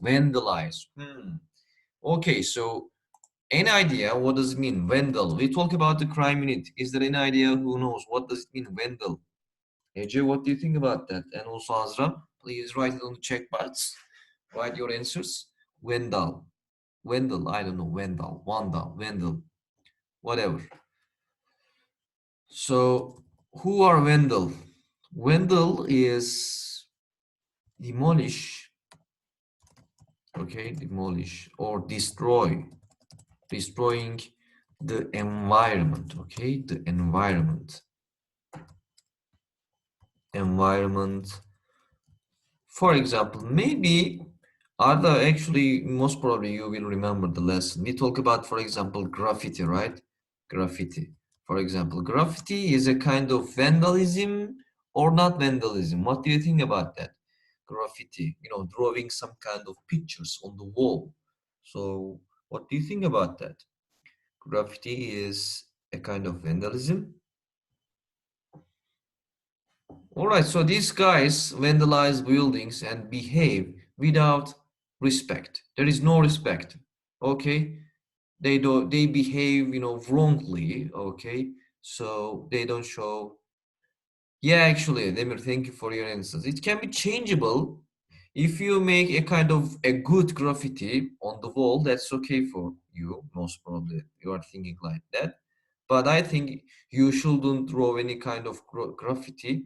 Vandalize. Okay, so any idea what does it mean? Vandal. We talk about the crime unit. Is there any idea who knows what does it mean? Vandal. Ece, what do you think about that? And also Azra, please write it on the check box. Write your answers. Vandal. Vandal, I don't know. Vandal, Vandal, Vandal, whatever. So, who are Vandal? Vandal is demolish, okay, demolish or destroy, destroying the environment, okay, the environment. For example, maybe Arda, actually, most probably you will remember the lesson. We talk about, for example, graffiti, right? Graffiti. For example, graffiti is a kind of vandalism or not vandalism. What do you think about that? Graffiti, you know, drawing some kind of pictures on the wall. So, what do you think about that? Graffiti is a kind of vandalism. All right, so these guys vandalize buildings and behave without respect. There is no respect. Okay, they behave, you know, wrongly. Okay, so they don't show. Yeah, actually, Demir, thank you for your instance. It can be changeable. If you make a kind of a good graffiti on the wall, that's okay for you. Most probably you are thinking like that. But I think you shouldn't draw any kind of graffiti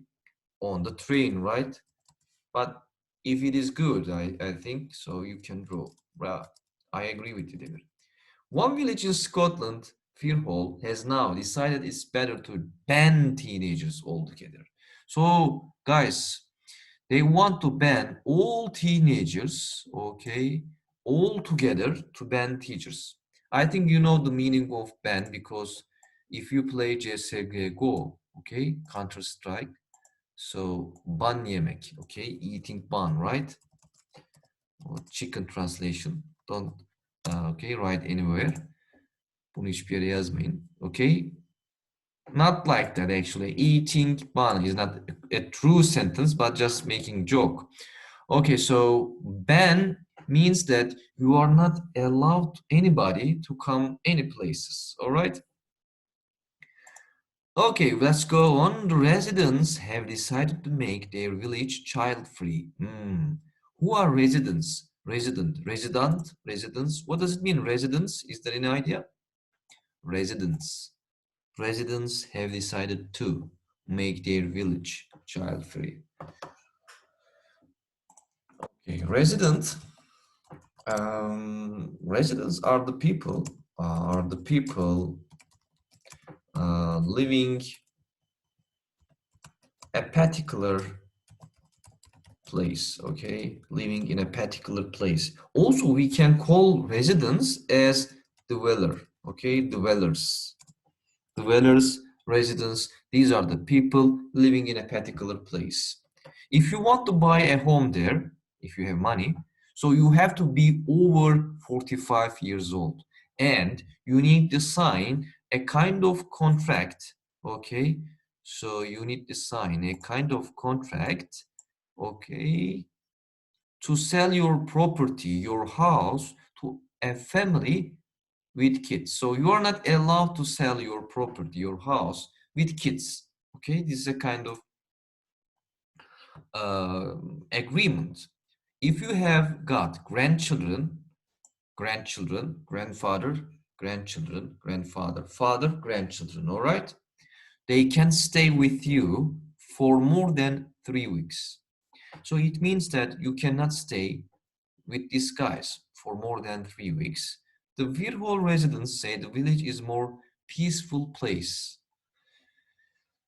on the train, right? But if it is good, I think so you can draw. Well, I agree with you, David. One village in Scotland, Firhall, has now decided it's better to ban teenagers altogether. So, guys, they want to ban all teenagers, okay, all together to ban teachers. I think you know the meaning of ban because if you play CSGO, okay, Counter Strike, so ban yemek, okay, eating ban, right? Or chicken translation. Don't okay, write anywhere. Bunu hiçbir yere yazmayın. Okay? Not like that actually. Eating ban is not a true sentence, but just making joke. Okay, so ban means that you are not allowed anybody to come any places. All right? Okay, let's go on. The residents have decided to make their village child-free. Who are residents? Residents. What does it mean, residents? Is there any idea? Residents. Residents have decided to make their village child-free. Okay, residents are the people living a particular place, okay, living in a particular place. Also, we can call residents as dweller, okay, dwellers, residents. These are the people living in a particular place. If you want to buy a home there, if you have money, so you have to be over 45 years old and you need to sign a kind of contract, okay, so you need to sign a kind of contract, okay, to sell your property, your house, to a family with kids. So you are not allowed to sell your property, your house with kids. Okay, this is a kind of agreement. If you have got grandchildren, grandfather, father, grandchildren, all right? They can stay with you for more than 3 weeks. So it means that you cannot stay with these guys for more than 3 weeks. The Virhol residents say the village is more peaceful place.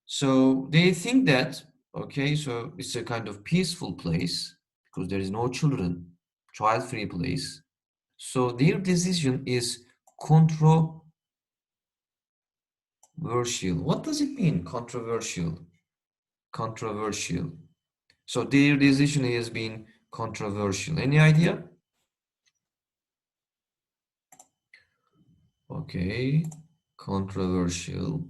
So they think that, okay, so it's a kind of peaceful place because there is no children, child-free place. So their decision is controversial. What does it mean, controversial? Controversial. So their decision has been controversial. Any idea? Okay, controversial.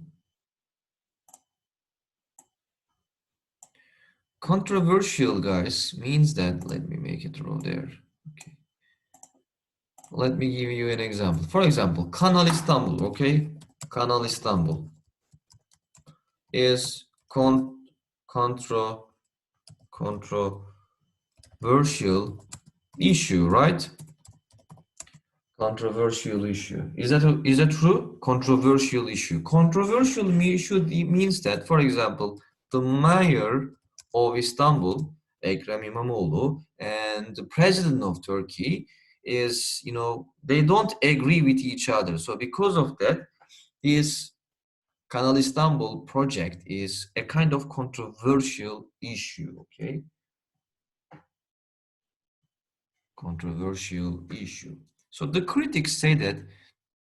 Controversial, guys, means that, let me make it raw there. Okay. let me give you an example. For example, Kanal Istanbul, okay? Kanal Istanbul is controversial issue, right? Controversial issue. Is that true? Controversial issue. Controversial issue means that, for example, the mayor of Istanbul, Ekrem İmamoğlu, and the president of Turkey is, they don't agree with each other. So because of that, this Kanal Istanbul project is a kind of controversial issue, okay? Controversial issue. So the critics say that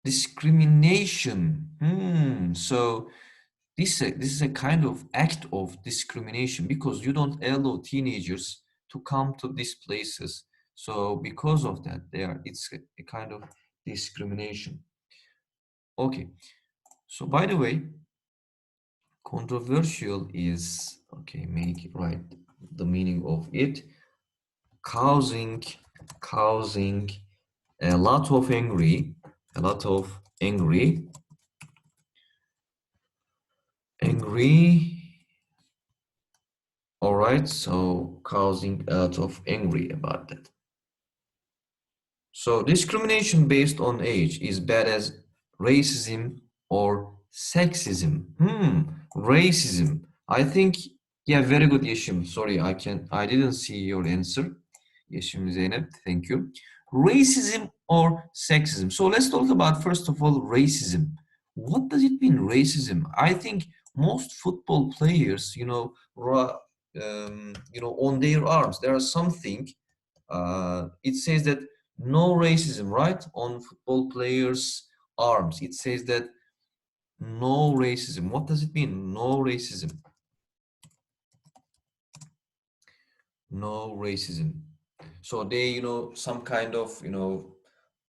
discrimination. So this is a kind of act of discrimination because you don't allow teenagers to come to these places. So because of that, it's a kind of discrimination. Okay. So by the way, controversial is, okay, make it right, the meaning of it, causing a lot of angry, all right, so causing a lot of angry about that. So discrimination based on age is bad as racism or sexism. Racism. I think, yeah, very good, Yeşim. Sorry, I didn't see your answer. Yeşim Zeynep, thank you. Racism or sexism. So let's talk about, first of all, racism. What does it mean, racism? I think most football players, on their arms, there are something, it says that no racism, right? On football players' arms, it says that no racism. What does it mean? No racism. No racism. So they, some kind of,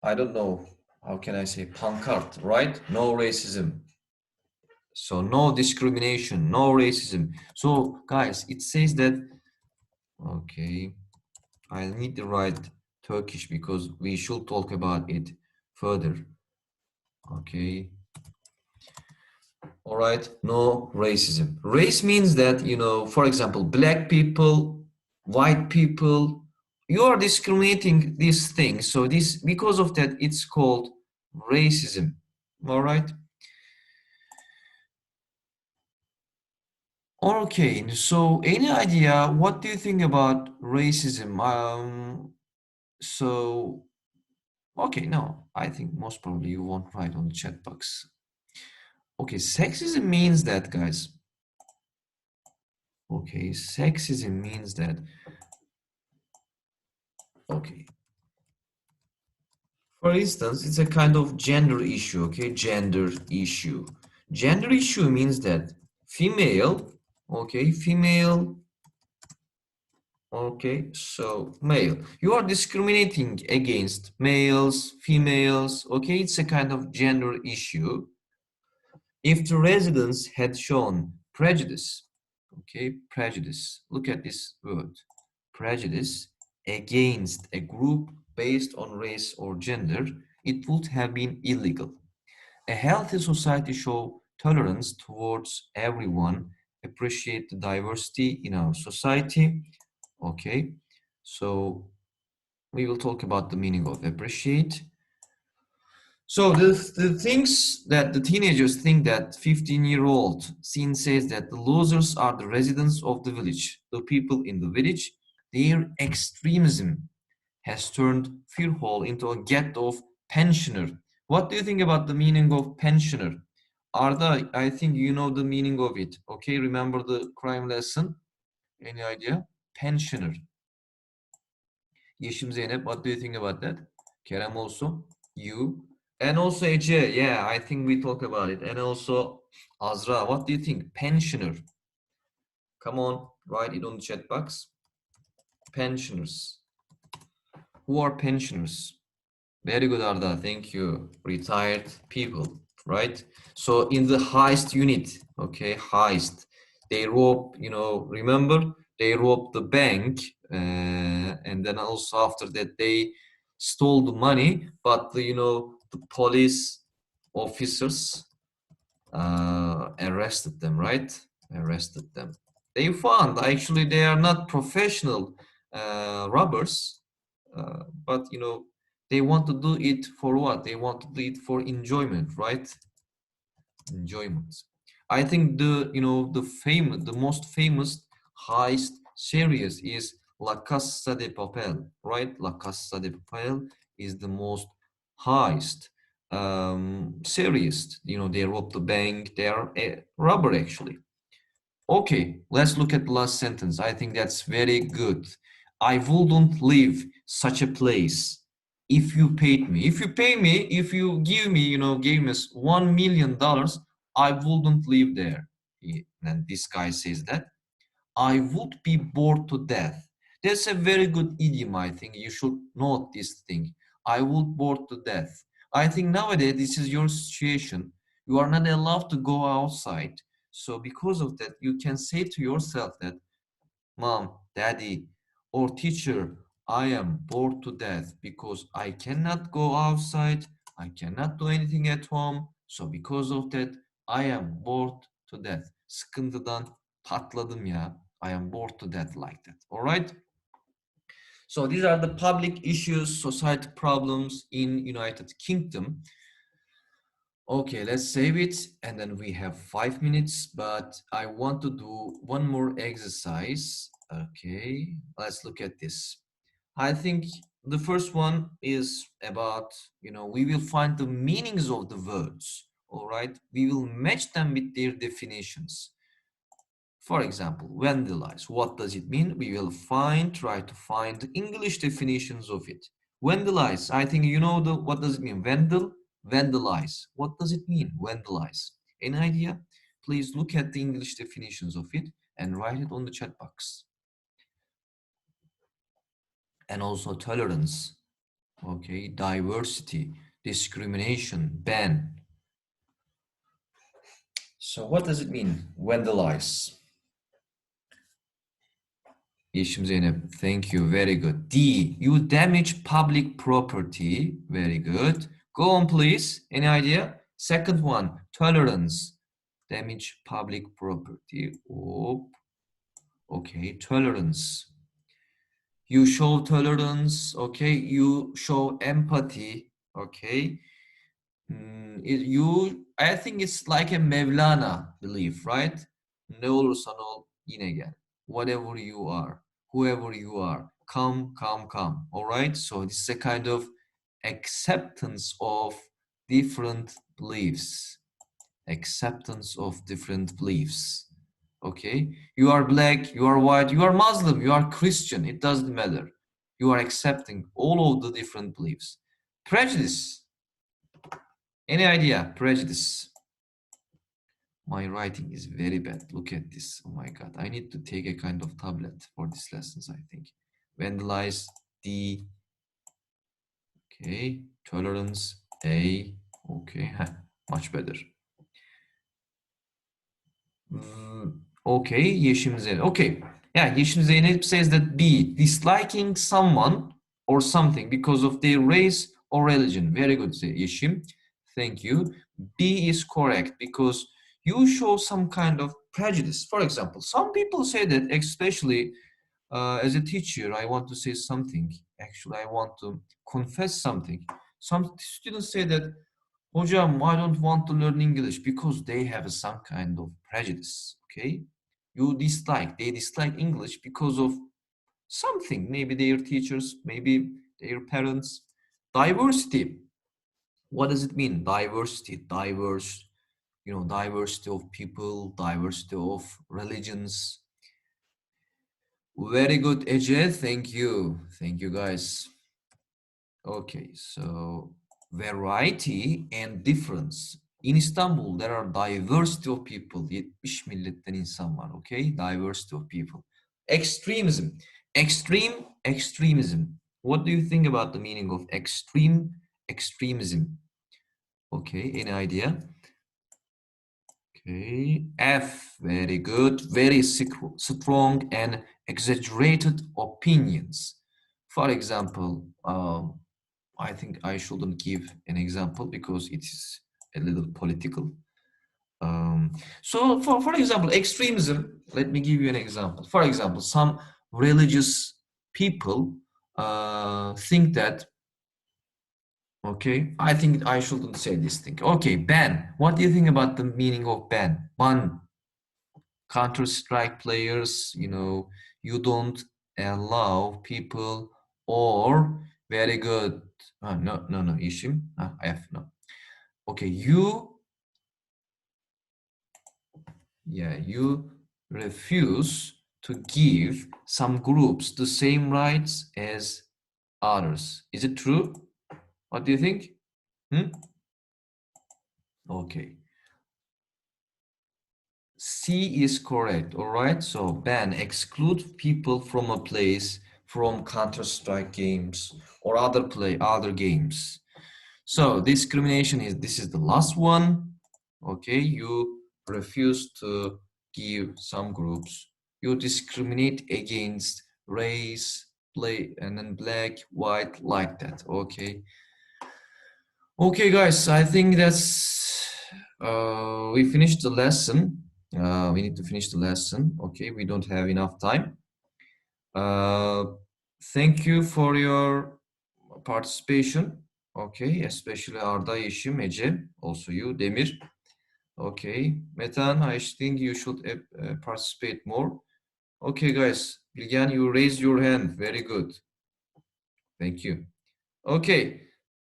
I don't know, how can I say, pancart, right? No racism. So no discrimination, no racism. So guys, it says that, okay, I need to write Turkish because we should talk about it further. Okay. All right, no racism. Race means that, for example, black people, white people, you are discriminating these things. So because of that, it's called racism. All right. Okay, so any idea, what do you think about racism? Okay, no, I think most probably you won't write on the chat box. Okay, sexism means that, guys. Okay, sexism means that, okay. For instance, it's a kind of gender issue, okay? Gender issue. Gender issue means that female, okay, female, okay, so male. You are discriminating against males, females, okay? It's a kind of gender issue. If the residents had shown prejudice, okay, prejudice, look at this word, prejudice against a group based on race or gender, it would have been illegal. A healthy society shows tolerance towards everyone, appreciate the diversity in our society. Okay, so we will talk about the meaning of appreciate. So the things that the teenagers think that 15-year-old scene says that the losers are the residents of the village, the people in the village. Their extremism has turned Firhol into a ghetto of pensioner. What do you think about the meaning of pensioner? Arda, I think you know the meaning of it. Okay, remember the crime lesson? Any idea? Pensioner. Yeşim Zeynep, what do you think about that? Kerem also, you. And also Ece, yeah, I think we talk about it. And also Azra, what do you think? Pensioner. Come on, write it on the chat box. Pensioners. Who are pensioners? Very good, Arda. Thank you. Retired people, right? So in the heist unit, okay, heist, they rob, remember? They robbed the bank, and then also after that, they stole the money, but the, the police officers arrested them, right? Arrested them. They found actually they are not professional robbers, but they want to do it for what? They want to do it for enjoyment, right? Enjoyment. I think the most famous heist series is La Casa de Papel, right? La Casa de Papel is the most heist series. They rob the bank. They are a robber actually. Okay, let's look at the last sentence. I think that's very good. I wouldn't leave such a place if you paid me. If you pay me, if you give me, give me $1 million, I wouldn't live there. And this guy says that. I would be bored to death. That's a very good idiom, I think. You should note this thing. I would bored to death. I think nowadays this is your situation. You are not allowed to go outside. So because of that, you can say to yourself that, Mom, Daddy, or teacher, I am bored to death because I cannot go outside. I cannot do anything at home. So because of that, I am bored to death. Sıkıntıdan patladım ya. I am bored to death like that. All right. So these are the public issues, society problems in United Kingdom. Okay, let's save it, and then we have 5 minutes, but I want to do one more exercise. Okay, let's look at this. I think the first one is about, we will find the meanings of the words, all right? We will match them with their definitions. For example, vandalize. What does it mean? We will try to find the English definitions of it. Vandalize. I think what does it mean? Vandalize. What does it mean? Vandalize. Any idea? Please look at the English definitions of it and write it on the chat box. And also tolerance. Okay, diversity, discrimination, ban. So what does it mean? Vandalize. Yeşim Zeynep, thank you, very good. D, you damage public property, very good. Go on, please. Any idea? Second one, tolerance, damage public property. Oh, okay, tolerance. You show tolerance, okay. You show empathy, okay. I think it's like a Mevlana belief, right? Ne olursan ol yine gel. Whatever you are, whoever you are, come, come, come. All right. So this is a kind of acceptance of different beliefs. Acceptance of different beliefs. Okay. You are black, you are white, you are Muslim, you are Christian. It doesn't matter. You are accepting all of the different beliefs. Prejudice. Any idea? Prejudice. My writing is very bad. Look at this. Oh my God. I need to take a kind of tablet for these lessons, I think. Vandalize, D. Okay. Tolerance, A. Okay. Much better. Okay. Yeşim Zeynep. Okay. Yeah, Yeşim Zeynep says that B. Disliking someone or something because of their race or religion. Very good, Yeşim. Thank you. B is correct because you show some kind of prejudice. For example, some people say that, especially as a teacher, I want to say something. Actually, I want to confess something. Some students say that, Hocam, I don't want to learn English because they have some kind of prejudice. Okay, they dislike English because of something. Maybe their teachers, maybe their parents. Diversity. What does it mean? Diversity, diverse, diversity of people, diversity of religions. Very good, Ece. Thank you. Thank you, guys. Okay, so variety and difference. In Istanbul, there are diversity of people. 70 milletten insan var, okay? Diversity of people. Extremism. Extremism. What do you think about the meaning of extremism? Okay, any idea? Okay, F, very good, very strong and exaggerated opinions. For example, I think I shouldn't give an example because it is a little political. So for example, extremism, let me give you an example. For example, some religious people think that, okay, I think I shouldn't say this thing. Okay, ban. What do you think about the meaning of ban? Ban Counter-Strike players, you don't allow people, or very good. No, no, no, Ishim. F, no. Okay, you refuse to give some groups the same rights as others. Is it true? What do you think? Hmm? Okay. C is correct, all right? So ban, exclude people from a place from Counter-Strike games or other games. So discrimination this is the last one. Okay, you refuse to give some groups. You discriminate against race, play, and then black, white, like that. Okay. Okay, guys, I think we finished the lesson. We need to finish the lesson. Okay, we don't have enough time. Uh, Thank you for your participation. Okay, especially Arda, Yeşim, Ece, also you, Demir. Okay, Metan, I think you should participate more. Okay, guys, Bilgen, you raised your hand. Very good. Thank you. Okay.